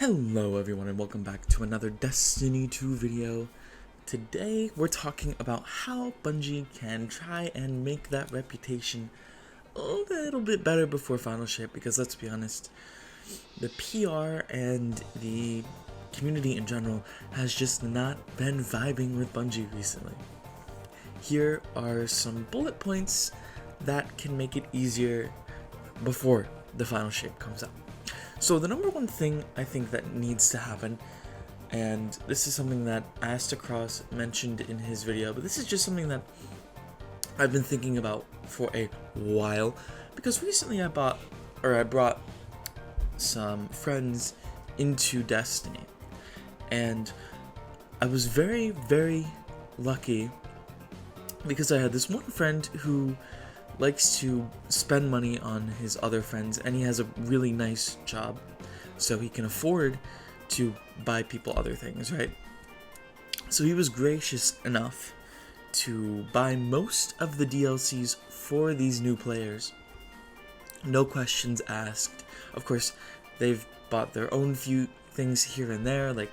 Hello everyone and welcome back to another Destiny 2 video. Today we're talking about how Bungie can try and make that reputation a little bit better before Final Shape, because let's be honest, the PR and the community in general has just not been vibing with Bungie recently. Here are some bullet points that can make it easier before the Final Shape comes out. So the number one thing I think that needs to happen, and this is something that Astacross mentioned in his video, but this is just something that I've been thinking about for a while, because recently I brought some friends into Destiny, and I was very, very lucky because I had this one friend who likes to spend money on his other friends, and he has a really nice job, so he can afford to buy people other things, right? So he was gracious enough to buy most of the DLCs for these new players. No questions asked. Of course, they've bought their own few things here and there, like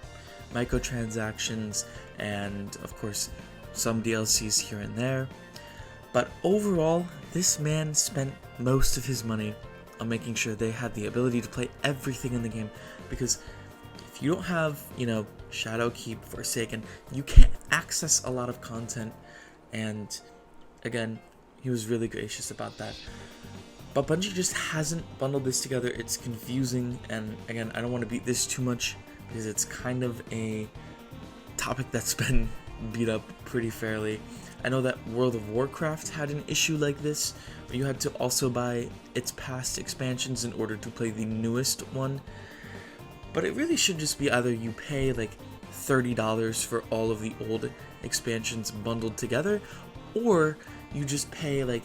microtransactions, and of course, some DLCs here and there. But overall, this man spent most of his money on making sure they had the ability to play everything in the game, because if you don't have, Shadowkeep, Forsaken, you can't access a lot of content, and again, he was really gracious about that. But Bungie just hasn't bundled this together. It's confusing, and again, I don't want to beat this too much because it's kind of a topic that's been beat up pretty fairly. I know that World of Warcraft had an issue like this, where you had to also buy its past expansions in order to play the newest one. But it really should just be either you pay like $30 for all of the old expansions bundled together, or you just pay like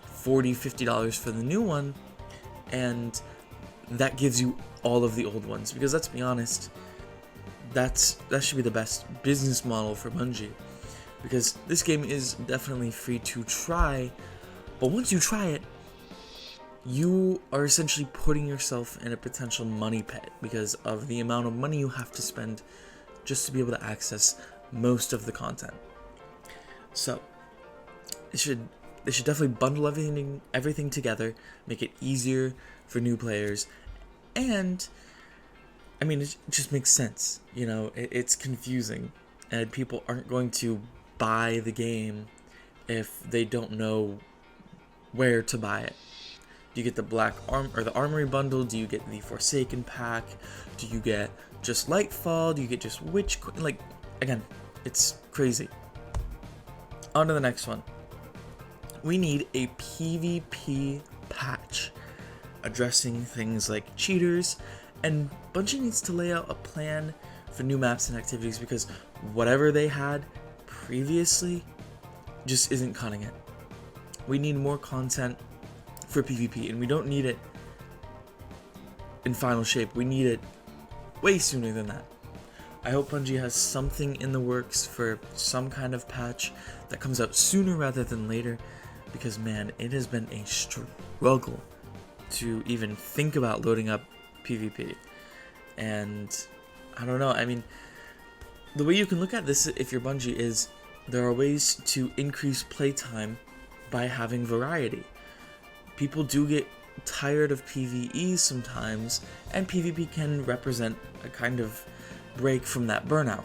$40, $50 for the new one, and that gives you all of the old ones. Because let's be honest, that should be the best business model for Bungie. Because this game is definitely free to try, but once you try it, you are essentially putting yourself in a potential money pit because of the amount of money you have to spend just to be able to access most of the content. So they should definitely bundle everything together, make it easier for new players, and I mean, it just makes sense. It's confusing, and people aren't going to buy the game if they don't know where to buy it. Do you get the the Armory bundle? Do you get the Forsaken pack? Do you get just Lightfall? Do you get just Witch? Again, it's crazy. On to the next one. We need a PvP patch addressing things like cheaters, and Bungie needs to lay out a plan for new maps and activities, because whatever they had previously just isn't cutting it. We need more content for PvP, and we don't need it in Final Shape. We need it way sooner than that. I hope Bungie has something in the works for some kind of patch that comes out sooner rather than later, because man, it has been a struggle to even think about loading up PvP. And I don't know, I mean, the way you can look at this if you're Bungie is there are ways to increase playtime by having variety. People do get tired of PvE sometimes, and PvP can represent a kind of break from that burnout.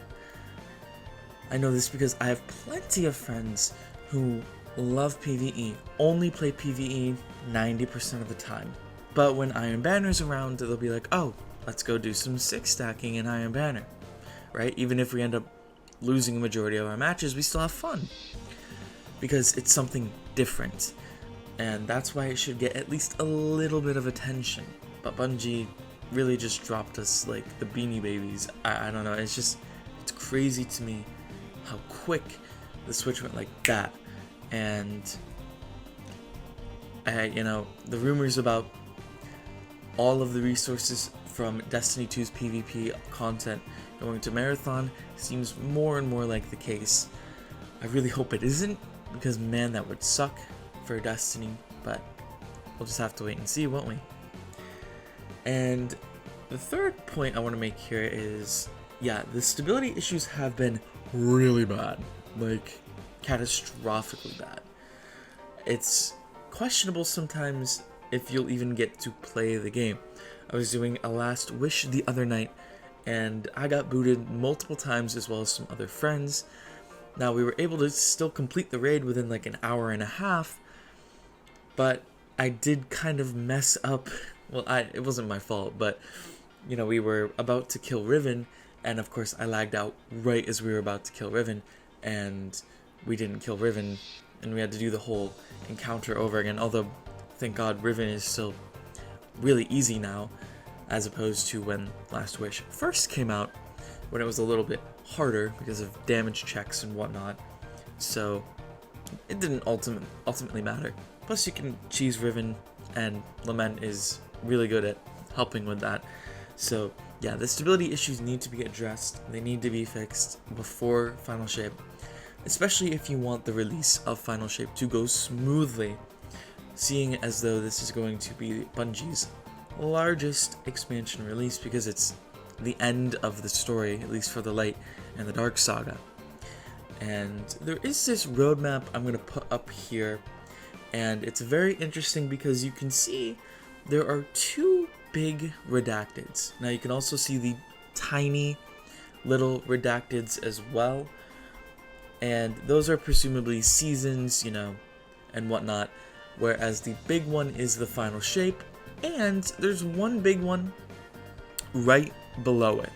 I know this because I have plenty of friends who love PvE, only play PvE 90% of the time. But when Iron Banner's around, they'll be like, oh, let's go do some 6 stacking in Iron Banner. Right? Even if we end up losing a majority of our matches, we still have fun, because it's something different, and that's why it should get at least a little bit of attention. But Bungie really just dropped us like the Beanie Babies. I don't know, it's crazy to me how quick the switch went like that. And the rumors about all of the resources from Destiny 2's PvP content going to Marathon seems more and more like the case. I really hope it isn't, because man, that would suck for Destiny, but we'll just have to wait and see, won't we? And The third point I want to make here is, yeah, the stability issues have been really bad, like catastrophically bad. It's questionable sometimes if you'll even get to play the game. I was doing a last wish the other night, and I got booted multiple times as well as some other friends. Now, we were able to still complete the raid within like an hour and a half, but I did kind of mess up. Well, it wasn't my fault, but you know, we were about to kill Riven, and of course I lagged out right as we were about to kill Riven, and we didn't kill Riven, and we had to do the whole encounter over again. Although, thank God, Riven is still really easy now, as opposed to when Last Wish first came out, when it was a little bit harder because of damage checks and whatnot. So it didn't ultimately matter. Plus, you can cheese Riven, and Lament is really good at helping with that. So yeah, the stability issues need to be addressed. They need to be fixed before Final Shape, especially if you want the release of Final Shape to go smoothly, seeing as though this is going to be Bungie's largest expansion release, because it's the end of the story, at least for the Light and the Dark Saga. And there is this roadmap I'm going to put up here, and it's very interesting because you can see there are two big redacteds. Now you can also see the tiny little redacteds as well, and those are presumably seasons, you know, and whatnot, whereas the big one is the Final Shape, and there's one big one right below it.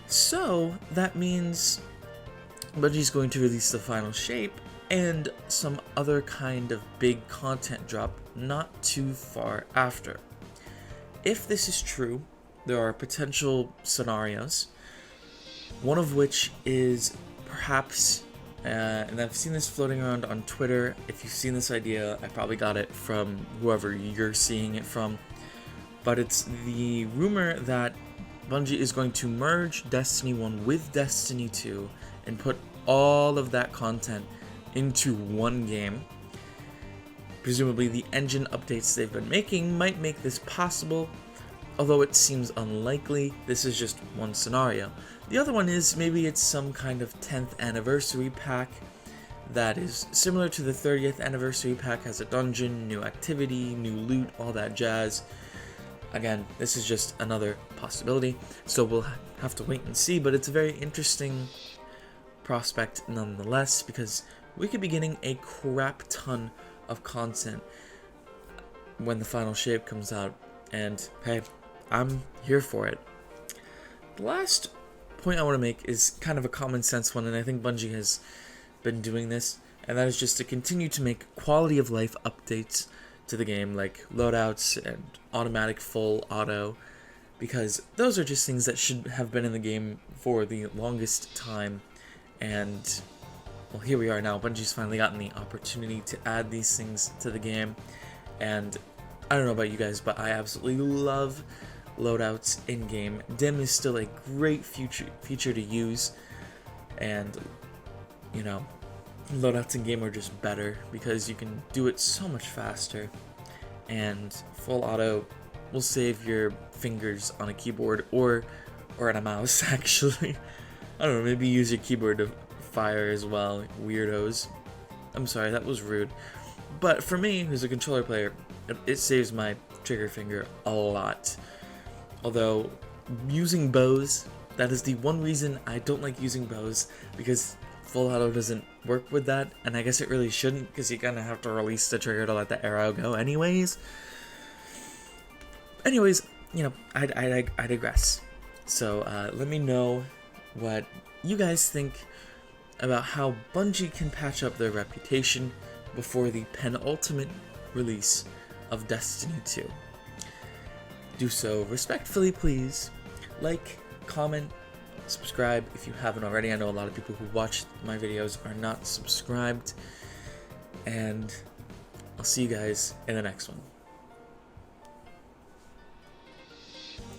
So that means Bungie's going to release the Final Shape and some other kind of big content drop not too far after. If this is true, there are potential scenarios, one of which is perhaps, and I've seen this floating around on Twitter. If you've seen this idea, I probably got it from whoever you're seeing it from, but it's the rumor that Bungie is going to merge Destiny 1 with Destiny 2 and put all of that content into one game. Presumably the engine updates they've been making might make this possible, although it seems unlikely. This is just one scenario. The other one is maybe it's some kind of 10th anniversary pack that is similar to the 30th anniversary pack, has a dungeon, new activity, new loot, all that jazz. Again, this is just another possibility, so we'll have to wait and see, but it's a very interesting prospect nonetheless, because we could be getting a crap ton of content when the Final Shape comes out, and hey, I'm here for it. The last point I want to make is kind of a common sense one, and I think Bungie has been doing this, and that is just to continue to make quality of life updates to the game, like loadouts and automatic full auto, because those are just things that should have been in the game for the longest time. And well, here we are now. Bungie's finally gotten the opportunity to add these things to the game, and I don't know about you guys, but I absolutely love loadouts in game. Dim is still a great feature to use, and you know, loadouts in game are just better because you can do it so much faster, and full auto will save your fingers on a keyboard or on a mouse. Actually, I don't know, maybe use your keyboard to fire as well, weirdos. I'm sorry, that was rude, but for me, who's a controller player, it saves my trigger finger a lot. Although using bows, that is the one reason I don't like using bows, because full auto doesn't work with that, and I guess it really shouldn't, because you kind of have to release the trigger to let the arrow go anyways. You know, I digress. So let me know what you guys think about how Bungie can patch up their reputation before the penultimate release of Destiny 2. Do so respectfully, please. Like, comment, subscribe if you haven't already. I know a lot of people who watch my videos are not subscribed. And I'll see you guys in the next one.